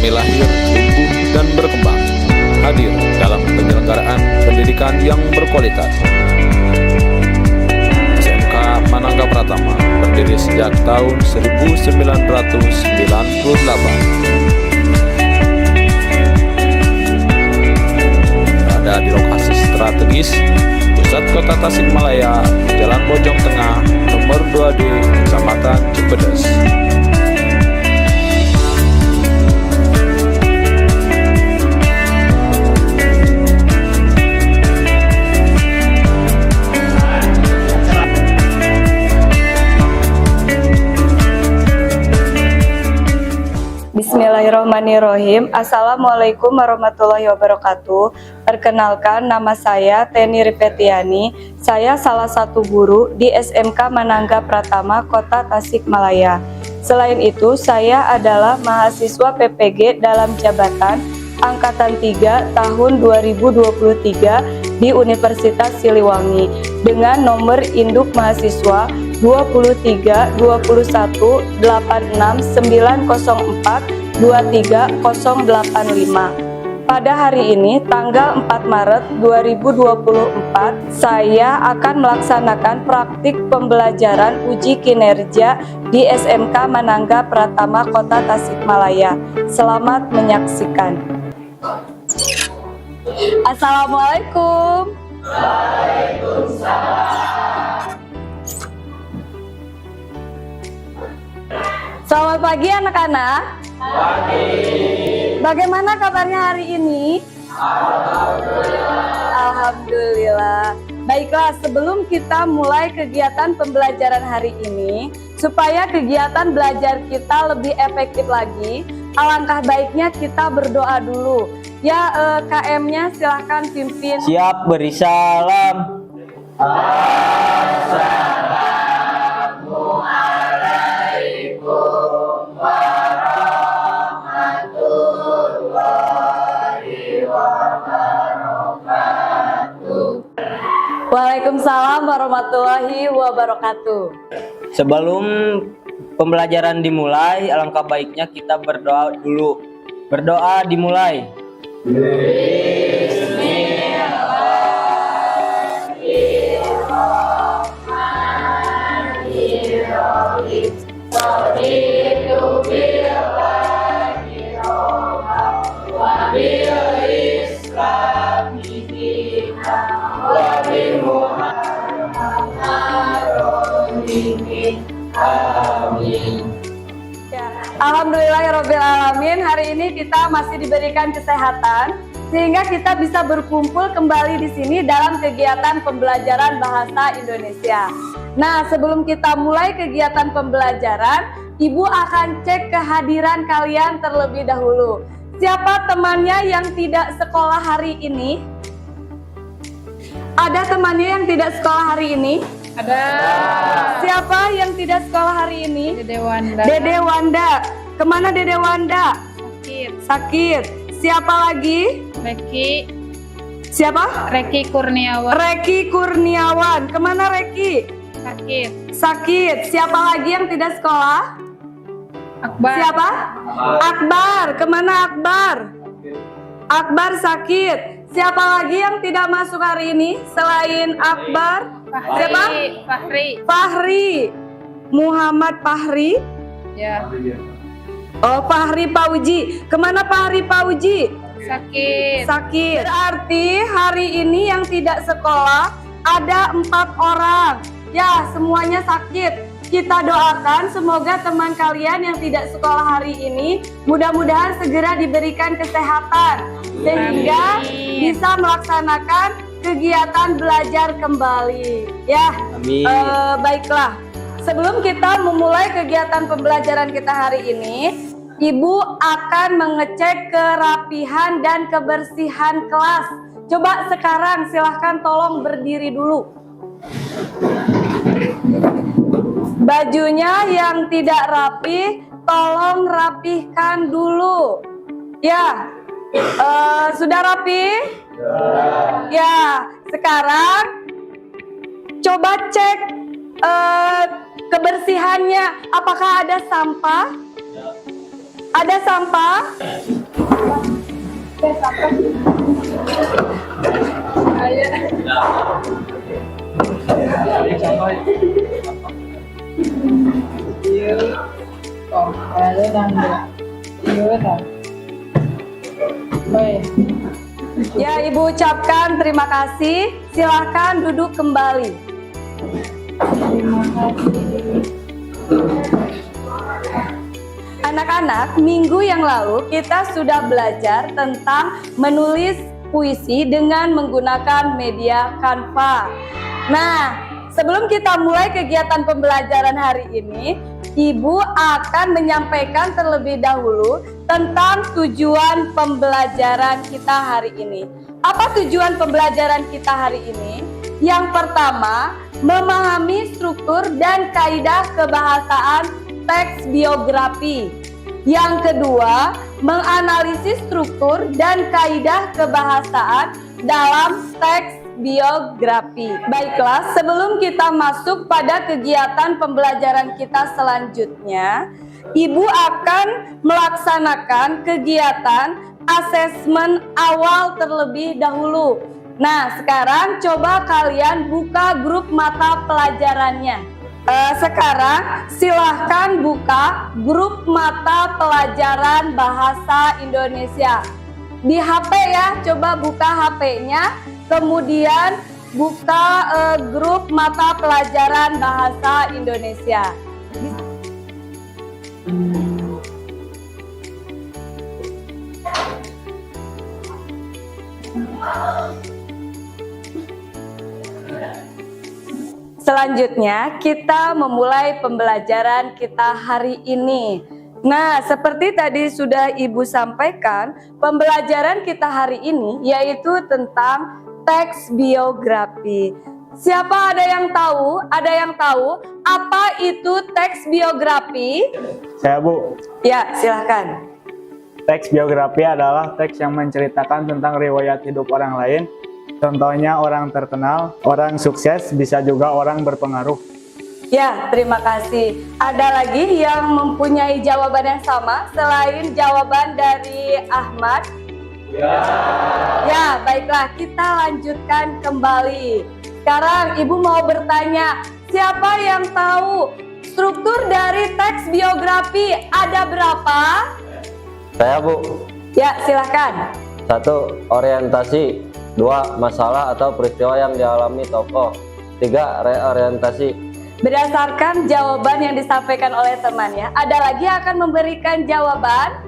kami lahir, tumbuh, dan berkembang, hadir dalam penyelenggaraan pendidikan yang berkualitas. SMK Manangga Pratama berdiri sejak tahun 1998. Berada di lokasi strategis pusat kota Tasikmalaya, Jalan Bojong Tengah, nomor 2D, Kecamatan Cipedes. Bismillahirrahmanirrahim. Assalamualaikum warahmatullahi wabarakatuh. Perkenalkan, nama saya Teni Ripetiani. Saya salah satu guru di SMK Manangga Pratama, Kota Tasikmalaya. Selain itu, saya adalah mahasiswa PPG dalam jabatan Angkatan 3 tahun 2023 di Universitas Siliwangi dengan nomor induk mahasiswa 23 21 86 904 23085. Pada hari ini, tanggal 4 Maret 2024, saya akan melaksanakan praktik pembelajaran uji kinerja di SMK Manangga Pratama, Kota Tasikmalaya. Selamat menyaksikan. Assalamualaikum. Selamat pagi anak-anak. Bagaimana kabarnya hari ini? Alhamdulillah. Baiklah, sebelum kita mulai kegiatan pembelajaran hari ini, supaya kegiatan belajar kita lebih efektif lagi, alangkah baiknya kita berdoa dulu. Ya, KM-nya silahkan pimpin. Siap, beri salam. Waalaikumsalam warahmatullahi wabarakatuh. Sebelum pembelajaran dimulai, alangkah baiknya kita berdoa dulu. Berdoa dimulai. Alhamdulillahirobbilalamin, hari ini kita masih diberikan kesehatan sehingga kita bisa berkumpul kembali di sini dalam kegiatan pembelajaran bahasa Indonesia. Nah, sebelum kita mulai kegiatan pembelajaran, Ibu akan cek kehadiran kalian terlebih dahulu. Siapa temannya yang tidak sekolah hari ini? Ada temannya yang tidak sekolah hari ini? Ada. Siapa yang tidak sekolah hari ini? Dede Wanda. Dede Wanda. Kemana Dede Wanda? Sakit. Sakit. Siapa lagi? Reki. Siapa? Reki Kurniawan. Reki Kurniawan. Kemana Reki? Sakit. Sakit. Siapa lagi yang tidak sekolah? Akbar. Siapa? Akbar. Kemana Akbar? Akbar sakit. Siapa lagi yang tidak masuk hari ini selain Akbar? Siapa? Fahri. Fahri. Muhammad Fahri. Ya. Oh, Fahri Pauji. Kemana Fahri Pauji? Sakit. Sakit. Berarti hari ini yang tidak sekolah ada 4 orang. Ya, semuanya sakit. Kita doakan semoga teman kalian yang tidak sekolah hari ini mudah-mudahan segera diberikan kesehatan sehingga bisa melaksanakan kegiatan belajar kembali. Ya, Amin. Baiklah. Sebelum kita memulai kegiatan pembelajaran kita hari ini, Ibu akan mengecek kerapihan dan kebersihan kelas. Coba sekarang silahkan tolong berdiri dulu. Bajunya yang tidak rapi, tolong rapihkan dulu. Ya, sudah rapi? Ya, sekarang coba cek kebersihannya. Apakah ada sampah? Ada sampah? Ya, Ibu ucapkan terima kasih. Silahkan duduk kembali. Anak-anak, minggu yang lalu kita sudah belajar tentang menulis puisi dengan menggunakan media Canva. Nah, sebelum kita mulai kegiatan pembelajaran hari ini, Ibu akan menyampaikan terlebih dahulu tentang tujuan pembelajaran kita hari ini. Apa tujuan pembelajaran kita hari ini? Yang pertama, memahami struktur dan kaidah kebahasaan teks biografi. Yang kedua, menganalisis struktur dan kaidah kebahasaan dalam teks biografi. Baiklah, sebelum kita masuk pada kegiatan pembelajaran kita selanjutnya, Ibu akan melaksanakan kegiatan asesmen awal terlebih dahulu. Nah, sekarang coba kalian buka grup mata pelajarannya. Sekarang silahkan buka grup mata pelajaran Bahasa Indonesia. Di HP ya, coba buka HP-nya. Kemudian buka grup mata pelajaran Bahasa Indonesia. Selanjutnya kita memulai pembelajaran kita hari ini. Nah, seperti tadi sudah Ibu sampaikan, pembelajaran kita hari ini yaitu tentang teks biografi. Siapa ada yang tahu? Ada yang tahu apa itu teks biografi? Saya, Bu. Ya, silahkan. Teks biografi adalah teks yang menceritakan tentang riwayat hidup orang lain. Contohnya orang terkenal, orang sukses, bisa juga orang berpengaruh. Ya, terima kasih. Ada lagi yang mempunyai jawaban yang sama selain jawaban dari Ahmad? Ya, baiklah, kita lanjutkan kembali. Sekarang Ibu mau bertanya, siapa yang tahu struktur dari teks biografi ada berapa? Saya, Bu. Ya, silahkan. 1. Orientasi. 2. Masalah atau peristiwa yang dialami tokoh. 3. Reorientasi. Berdasarkan jawaban yang disampaikan oleh temannya, ada lagi yang akan memberikan jawaban?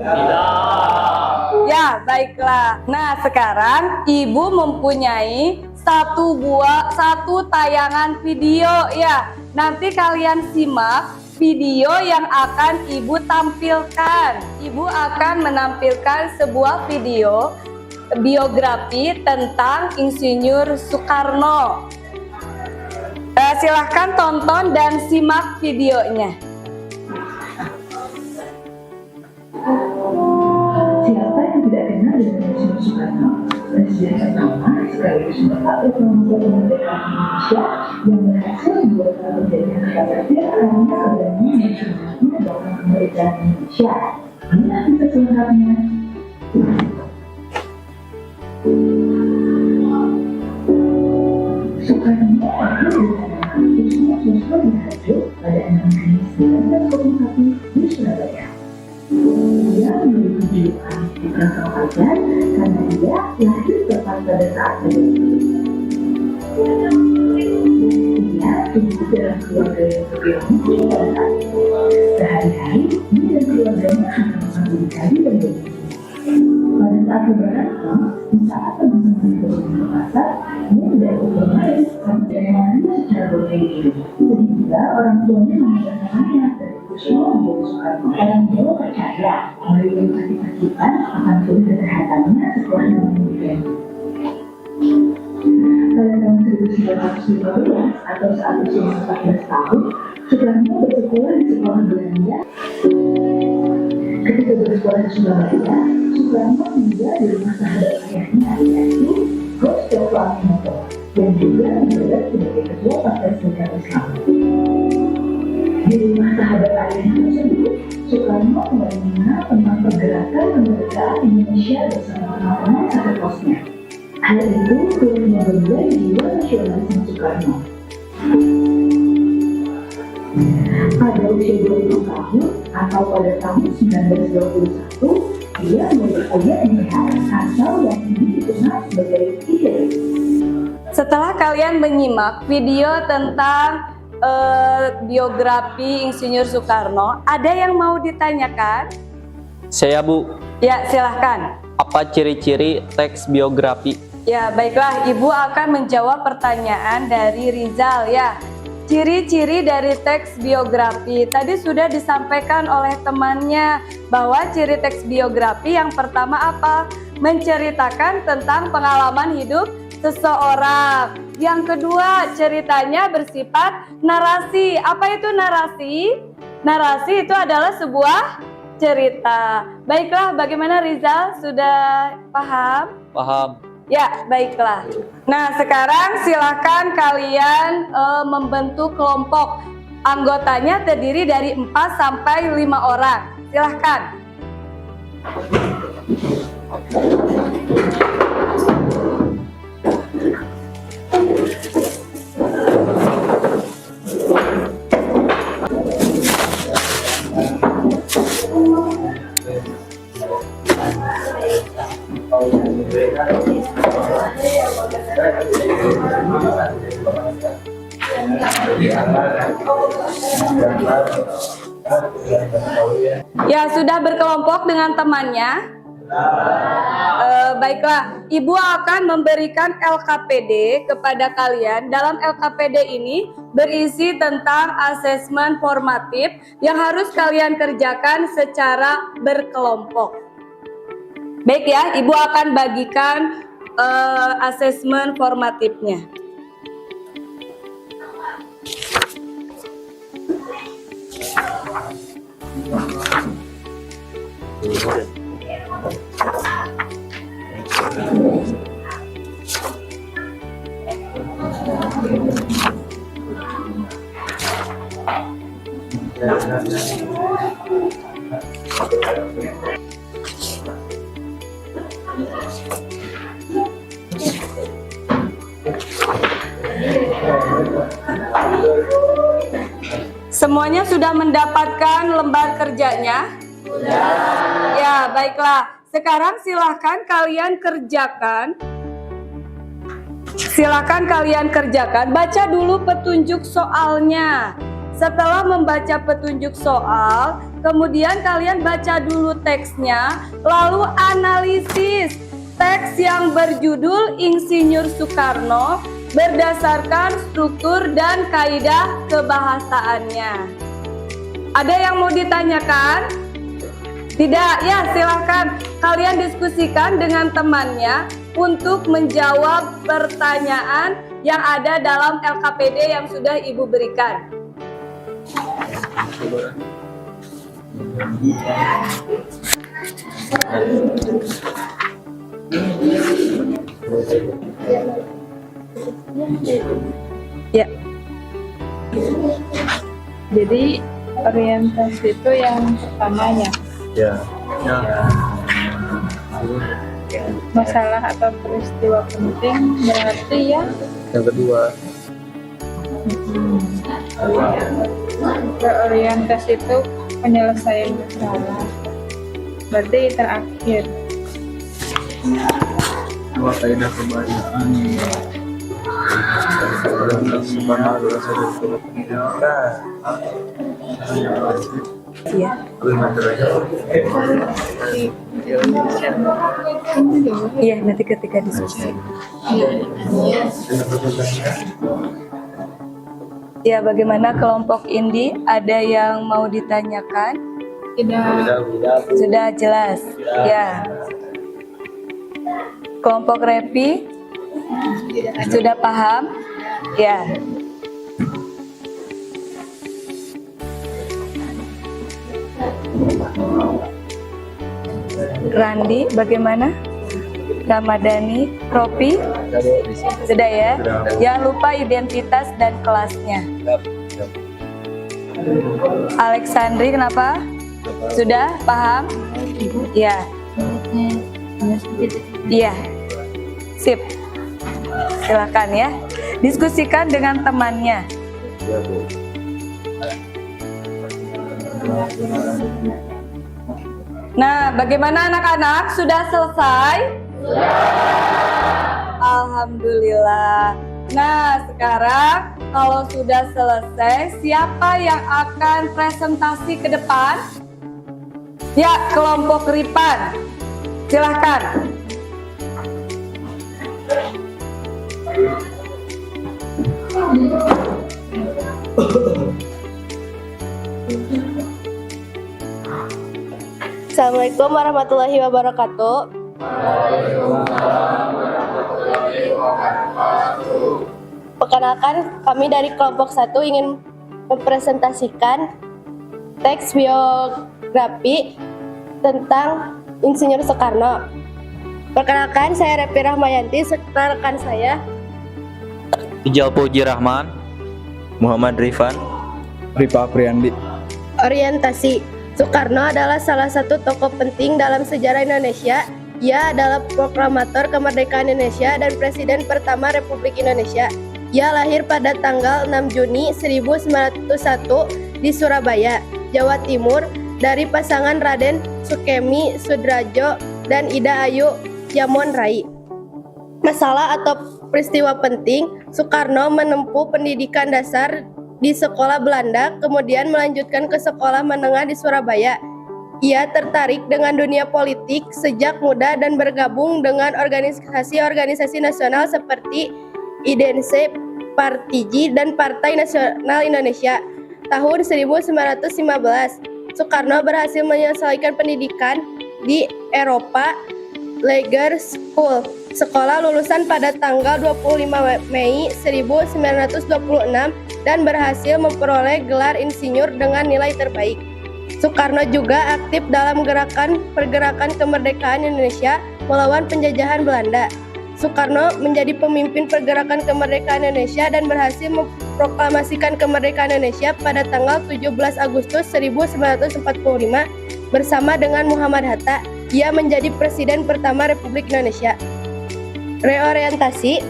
Tidak. Ya, baiklah. Nah, sekarang Ibu mempunyai satu tayangan video ya. Nanti kalian simak video yang akan Ibu tampilkan. Ibu akan menampilkan sebuah video biografi tentang Insinyur Soekarno. Silahkan tonton dan simak videonya. Siapa yang tidak kenal dengan Insinyur Soekarno? Presiden pertama sekaligus Bapak Proklamator Kemerdekaan Indonesia yang berhasil membuat penjajahan kafir karena keberanian dan semangatnya dalam kemerdekaan Indonesia. Inilah kisah selengkapnya. Soekarno lahir di Tangerang, usia siswa dihajar pada 6 Mei 1901 di Surabaya. Dia memiliki julukan Putra Sang Fajar karena dia lahir tepat pada saat itu. Dia tumbuh dalam keluarga yang berbiologi pada saat itu. Sehari-hari, dia dan keluarganya hanya mengambil kayu dan besi. Pada saat lebaran, di saat teman-teman bermain ke pasar, dia tidak ikut bermain karena dia mengalami secara bermain itu. Sehingga orang tuanya mengajarkannya dari usia menjadi Soekarno. Orang Jawa percaya melalui edukasi pacitan akan pulih kesehatannya setelah menikah. Pada tahun 1915 atau saat usia 14 tahun, Soekarno bersekolah di sekolah Belanda. Ketika bersekolah di Surabaya, Soekarno tinggal di rumah sahabat ayahnya, yaitu Gus Joko Aminoto, dan juga menjabat sebagai ketua Partai Serikat Islam. Di rumah sahabat ayahnya tersebut, Soekarno mulai mengenal tentang pergerakan kemerdekaan Indonesia bersama teman-teman satu posnya. Hal itu turut membanggai jiwa nasionalisme Soekarno. Pada usia 20 tahun atau pada tahun 1921, ia menjadi ayat melihat asal yang ini dikenal sebagai idealis. Setelah kalian menyimak video tentang biografi Insinyur Soekarno, ada yang mau ditanyakan? Saya Bu, Ya, silahkan. apa ciri-ciri teks biografi? Ya, baiklah, Ibu akan menjawab pertanyaan dari Rizal ya. Ciri-ciri dari teks biografi tadi sudah disampaikan oleh temannya bahwa ciri teks biografi yang pertama apa? Menceritakan tentang pengalaman hidup seseorang. Yang kedua, ceritanya bersifat narasi. Apa itu narasi? Narasi itu adalah sebuah cerita. Baiklah, bagaimana Rizal? Sudah paham? Paham. Ya, baiklah. Nah, sekarang silakan kalian membentuk kelompok. Anggotanya terdiri dari 4 sampai 5 orang. Silahkan. Ya, sudah berkelompok dengan temannya? Baiklah, Ibu akan memberikan LKPD kepada kalian. Dalam LKPD ini berisi tentang asesmen formatif yang harus kalian kerjakan secara berkelompok. Baik ya, Ibu akan bagikan asesmen formatifnya. Semuanya sudah mendapatkan lembar kerjanya? Ya, baiklah. Sekarang silahkan kalian kerjakan. Silakan kalian kerjakan. Baca dulu petunjuk soalnya. Setelah membaca petunjuk soal, kemudian kalian baca dulu teksnya, lalu analisis teks yang berjudul Insinyur Soekarno berdasarkan struktur dan kaidah kebahasaannya. Ada yang mau ditanyakan? Tidak? Ya, silahkan kalian diskusikan dengan temannya untuk menjawab pertanyaan yang ada dalam LKPD yang sudah Ibu berikan. Ya. Jadi orientasi itu yang pertama ya. Ya. Masalah atau peristiwa penting berarti ya. Yang kedua. Orientasi itu penyelesaian masalah. Berarti terakhir. Dua kaidah kebahagiaan. Iya. Iya, nanti ketika diskusi. Ya, bagaimana kelompok Indi? Ada yang mau ditanyakan? Tidak. Sudah jelas. Ya. Kelompok Repi sudah paham? Ya. Randi bagaimana? Ramadhani, Ropi? Sudah ya? Jangan lupa identitas dan kelasnya. Alexandri kenapa? Sudah paham? Iya. Iya. Sip. Silakan ya. Diskusikan dengan temannya. Nah, bagaimana anak-anak? Sudah selesai? Alhamdulillah. Nah, sekarang kalau sudah selesai, siapa yang akan presentasi ke depan? Ya, kelompok Ripan. Silahkan. Assalamualaikum warahmatullahi wabarakatuh. Perkenalkan, kami dari kelompok 1 ingin mempresentasikan teks biografi tentang Insinyur Soekarno. Perkenalkan, saya Repi Rahmayanti, serta rekan saya Ijal Puji Rahman, Muhammad Rifan, Ripa Apriyandi. Orientasi. Soekarno adalah salah satu tokoh penting dalam sejarah Indonesia. Ia adalah proklamator kemerdekaan Indonesia dan Presiden pertama Republik Indonesia. Ia lahir pada tanggal 6 Juni 1901 di Surabaya, Jawa Timur, dari pasangan Raden Sukemi Sudrajo dan Ida Ayu Yamon Rai. Masalah atau peristiwa penting, Soekarno menempuh pendidikan dasar di sekolah Belanda, kemudian melanjutkan ke sekolah menengah di Surabaya. Ia tertarik dengan dunia politik sejak muda dan bergabung dengan organisasi-organisasi nasional seperti IDNC, Partiji, dan Partai Nasional Indonesia. Tahun 1915, Soekarno berhasil menyelesaikan pendidikan di Eropa Lager School, sekolah lulusan pada tanggal 25 Mei 1926 dan berhasil memperoleh gelar insinyur dengan nilai terbaik. Soekarno juga aktif dalam pergerakan kemerdekaan Indonesia melawan penjajahan Belanda. Soekarno menjadi pemimpin pergerakan kemerdekaan Indonesia dan berhasil memproklamasikan kemerdekaan Indonesia pada tanggal 17 Agustus 1945 bersama dengan Muhammad Hatta. Ia menjadi Presiden pertama Republik Indonesia. Reorientasi.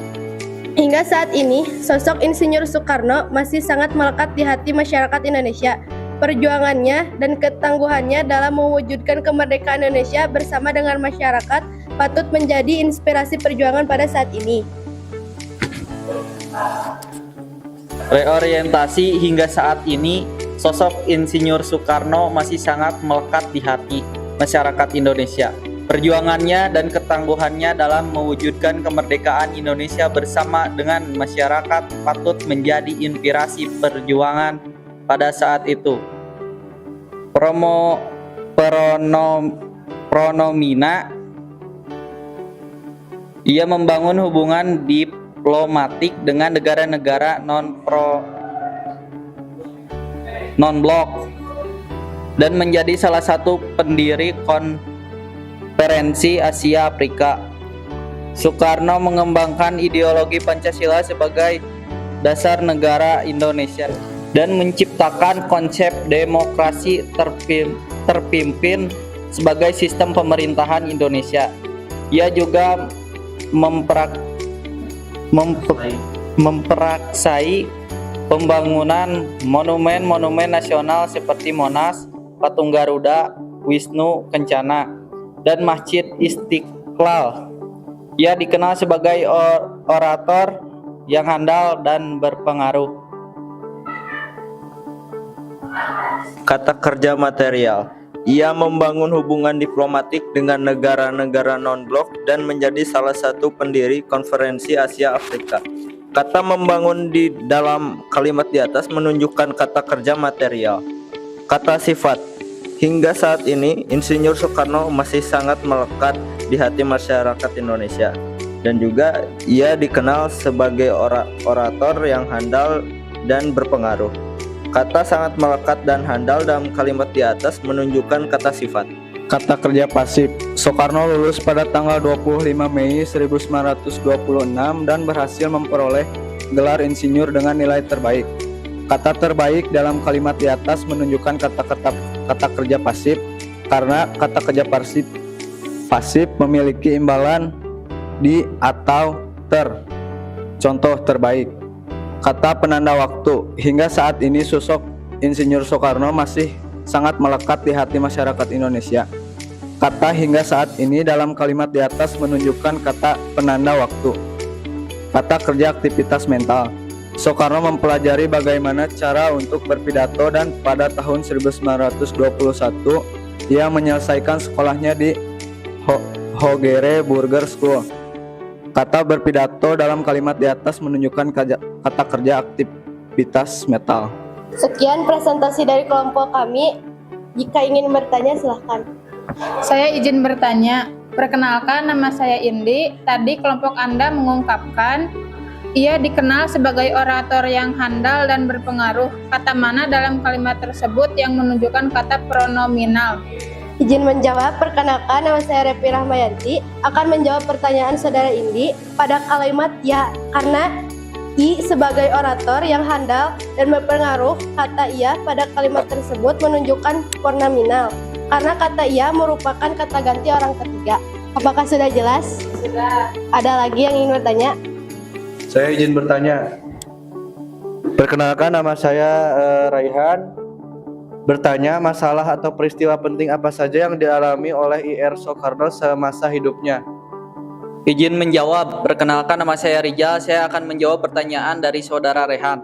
Hingga saat ini, sosok Insinyur Soekarno masih sangat melekat di hati masyarakat Indonesia. Perjuangannya dan ketangguhannya dalam mewujudkan kemerdekaan Indonesia bersama dengan masyarakat patut menjadi inspirasi perjuangan pada saat ini. Reorientasi. Hingga saat ini, sosok Insinyur Soekarno masih sangat melekat di hati masyarakat Indonesia. Perjuangannya dan ketangguhannya dalam mewujudkan kemerdekaan Indonesia bersama dengan masyarakat patut menjadi inspirasi perjuangan pada saat itu. Pronomina. Ia membangun hubungan diplomatik dengan negara-negara non-blok dan menjadi salah satu pendiri Konferensi Asia Afrika. Soekarno mengembangkan ideologi Pancasila sebagai dasar negara Indonesia dan menciptakan konsep demokrasi terpimpin sebagai sistem pemerintahan Indonesia. Ia juga memperaksai pembangunan monumen-monumen nasional seperti Monas, Patung Garuda, Wisnu Kencana, dan Masjid Istiqlal. Ia dikenal sebagai orator yang handal dan berpengaruh. Kata kerja material. Ia membangun hubungan diplomatik dengan negara-negara non-blok dan menjadi salah satu pendiri Konferensi Asia Afrika. Kata membangun di dalam kalimat di atas menunjukkan kata kerja material. Kata sifat. Hingga saat ini, Insinyur Soekarno masih sangat melekat di hati masyarakat Indonesia. Dan juga ia dikenal sebagai orator yang handal dan berpengaruh. Kata sangat melekat dan handal dalam kalimat di atas menunjukkan kata sifat. Kata kerja pasif. Soekarno lulus pada tanggal 25 Mei 1926 dan berhasil memperoleh gelar insinyur dengan nilai terbaik. Kata terbaik dalam kalimat di atas menunjukkan kata kerja pasif. karena kata kerja pasif memiliki imbalan di atau ter. Contoh terbaik, kata penanda waktu. Hingga saat ini sosok Insinyur Soekarno masih sangat melekat di hati masyarakat Indonesia. Kata hingga saat ini dalam kalimat di atas menunjukkan kata penanda waktu. Kata kerja aktivitas mental. Soekarno mempelajari bagaimana cara untuk berpidato dan pada tahun 1921 ia menyelesaikan sekolahnya di Hogere Burger School. Kata berpidato dalam kalimat di atas menunjukkan kata kerja aktivitas mental. Sekian presentasi dari kelompok kami. Jika ingin bertanya silahkan. Saya izin bertanya. Perkenalkan, nama saya Indi. Tadi kelompok Anda mengungkapkan ia dikenal sebagai orator yang handal dan berpengaruh. Kata mana dalam kalimat tersebut yang menunjukkan kata pronominal? Izin menjawab, perkenalkan nama saya Repi Rahmayanti akan menjawab pertanyaan saudara Indi pada kalimat ya, karena I sebagai orator yang handal dan berpengaruh, kata ia pada kalimat tersebut menunjukkan pronominal karena kata ia merupakan kata ganti orang ketiga. Apakah sudah jelas? Sudah. Ada lagi yang ingin bertanya? Saya izin bertanya. Perkenalkan, nama saya Raihan. Bertanya, masalah atau peristiwa penting apa saja yang dialami oleh IR Soekarno semasa hidupnya? Izin menjawab. Perkenalkan, nama saya Rijal. Saya akan menjawab pertanyaan dari saudara Rehan.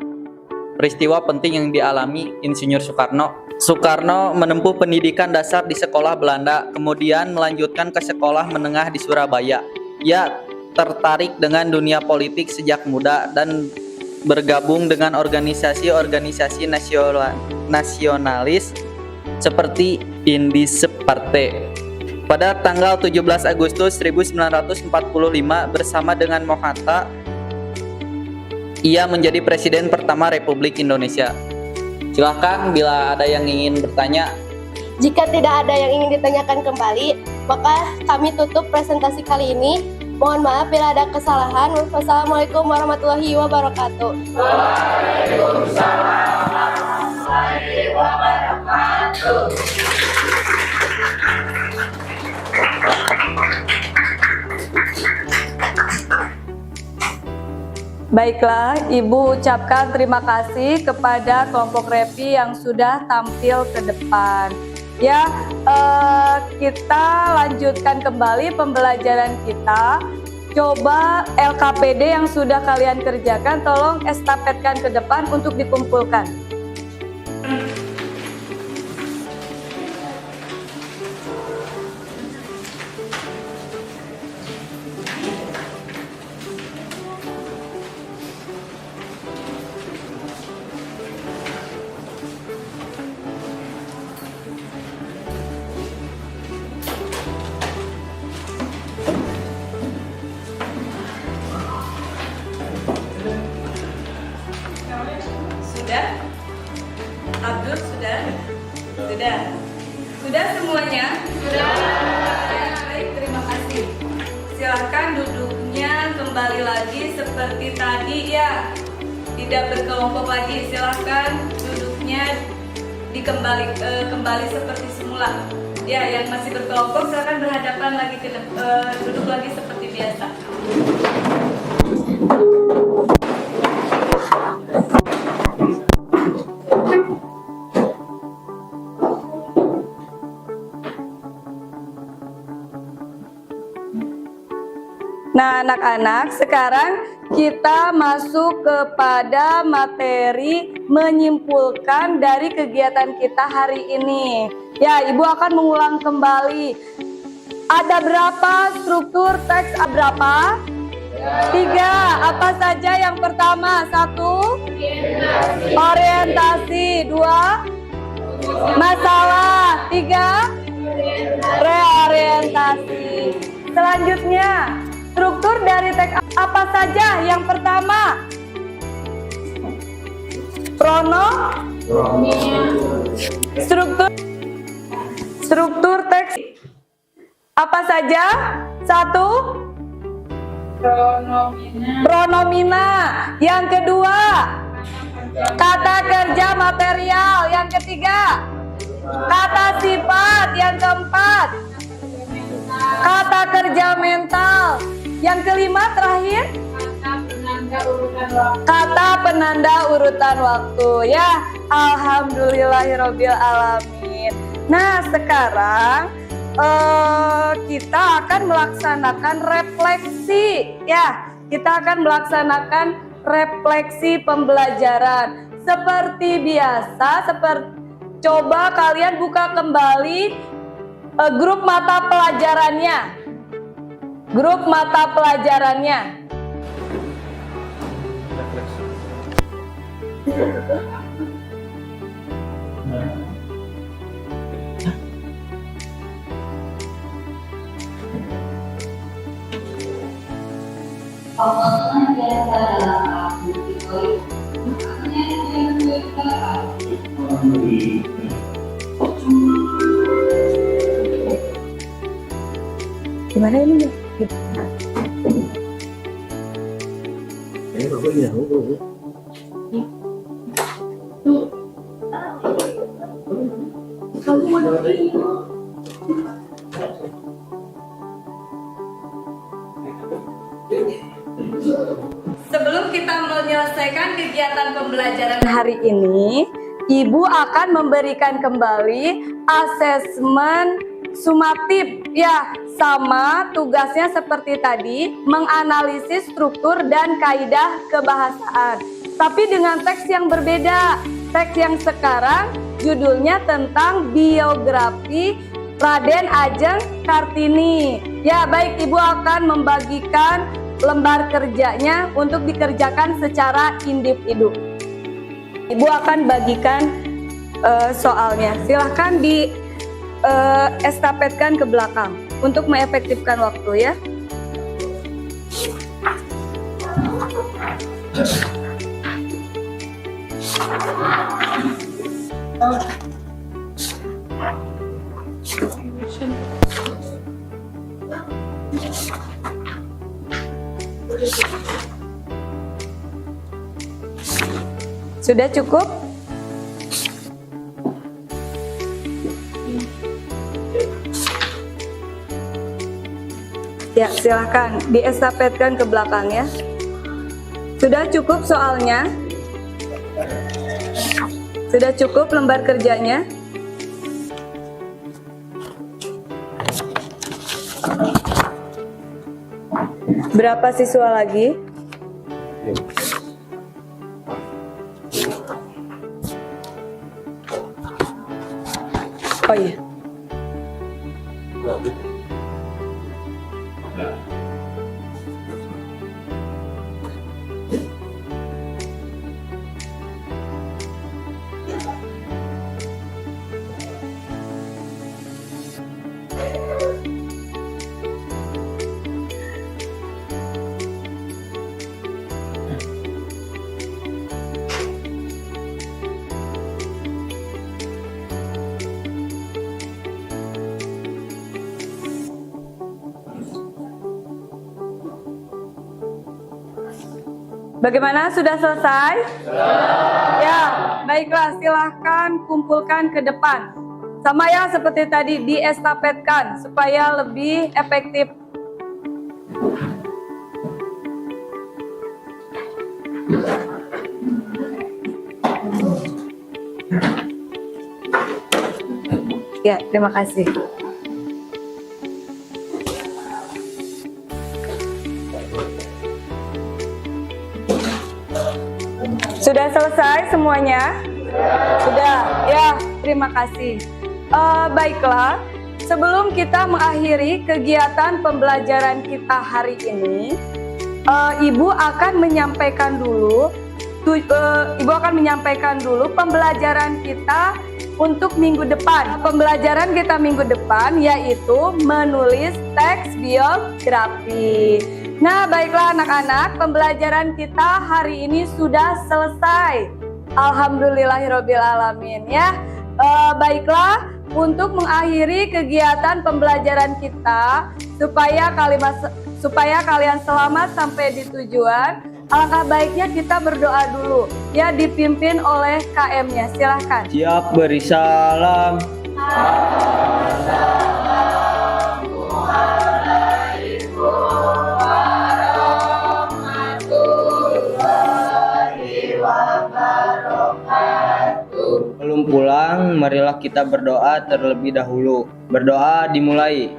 Peristiwa penting yang dialami Insinyur Soekarno. Soekarno menempuh pendidikan dasar di sekolah Belanda, kemudian melanjutkan ke sekolah menengah di Surabaya. Ia tertarik dengan dunia politik sejak muda dan bergabung dengan organisasi-organisasi nasionalis seperti Indische Partei. Pada tanggal 17 Agustus 1945 bersama dengan Mohatta, ia menjadi presiden pertama Republik Indonesia. Silahkan bila ada yang ingin bertanya. Jika tidak ada yang ingin ditanyakan kembali, maka kami tutup presentasi kali ini. Mohon maaf bila ada kesalahan. Wassalamualaikum warahmatullahi wabarakatuh. Waalaikumsalam warahmatullahi wabarakatuh. Baiklah, Ibu ucapkan terima kasih kepada kelompok Repi yang sudah tampil ke depan. Ya, kita lanjutkan kembali pembelajaran kita. Coba LKPD yang sudah kalian kerjakan, tolong estafetkan ke depan untuk dikumpulkan. Sudah? Abdul sudah? Sudah? Sudah semuanya? Sudah. Ya, baik, terima kasih. Silahkan duduknya kembali lagi seperti tadi ya. Tidak berkelompok lagi. Silahkan duduknya kembali seperti semula. Ya, yang masih berkelompok silahkan berhadapan lagi duduk lagi seperti biasa. Nah, anak-anak, sekarang kita masuk kepada materi menyimpulkan dari kegiatan kita hari ini. Ya, Ibu akan mengulang kembali. Ada berapa struktur teks? Berapa? 3. Apa saja yang pertama? 1. Orientasi. 2. Masalah. 3. Reorientasi. Selanjutnya, struktur dari teks apa saja? Yang pertama, struktur teks apa saja? 1. Pronomina. Yang kedua, kata kerja material. Yang ketiga, kata sifat. Yang keempat, kata kerja mental. Yang kelima terakhir, kata penanda urutan waktu. Ya, alhamdulillahirabbil alamin. Nah, sekarang kita akan melaksanakan refleksi. Ya, kita akan melaksanakan refleksi pembelajaran. Seperti biasa, coba kalian buka kembali grup mata pelajarannya. Grup mata pelajarannya. Gimana ini? Sebelum kita menyelesaikan kegiatan pembelajaran hari ini, Ibu akan memberikan kembali asesmen sumatif ya, sama tugasnya seperti tadi, menganalisis struktur dan kaidah kebahasaan. Tapi dengan teks yang berbeda. Teks yang sekarang judulnya tentang biografi Raden Ajeng Kartini. Ya, baik, Ibu akan membagikan lembar kerjanya untuk dikerjakan secara individu. Ibu akan bagikan soalnya. Silahkan di estafetkan ke belakang untuk mengefektifkan waktu ya. Sudah cukup? Ya, silahkan diestafetkan ke belakang ya. Sudah cukup soalnya? Sudah cukup lembar kerjanya? Berapa siswa lagi? Oh iya. Bagaimana, sudah selesai? Ya, baiklah, silahkan kumpulkan ke depan. Sama ya seperti tadi, diestafetkan supaya lebih efektif. Ya, terima kasih. Sudah selesai semuanya? Sudah, ya, terima kasih. Baiklah, sebelum kita mengakhiri kegiatan pembelajaran kita hari ini, Ibu akan menyampaikan dulu pembelajaran kita untuk minggu depan. Pembelajaran kita minggu depan yaitu menulis teks biografi. Nah, baiklah anak-anak, pembelajaran kita hari ini sudah selesai. Alhamdulillahirabbil alamin ya. Baiklah, untuk mengakhiri kegiatan pembelajaran kita supaya kalian selamat sampai di tujuan, alangkah baiknya kita berdoa dulu ya, dipimpin oleh KM-nya. Silahkan. Siap beri salam. Belum pulang, marilah kita berdoa terlebih dahulu. Berdoa dimulai.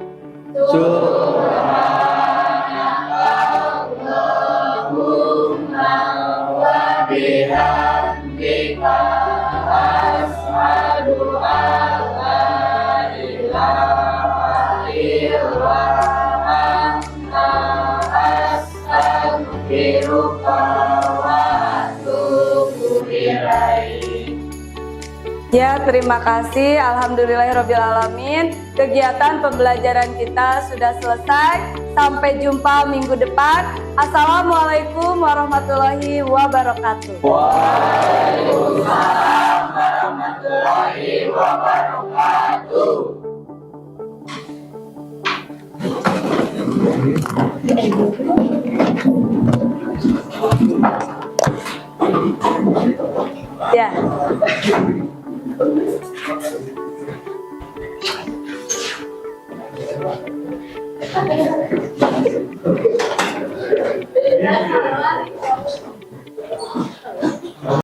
Ya, terima kasih. Alhamdulillahirrahmanirrahim. Kegiatan pembelajaran kita sudah selesai. Sampai jumpa minggu depan. Assalamualaikum warahmatullahi wabarakatuh. Waalaikumsalam warahmatullahi wabarakatuh. Ya. Ya.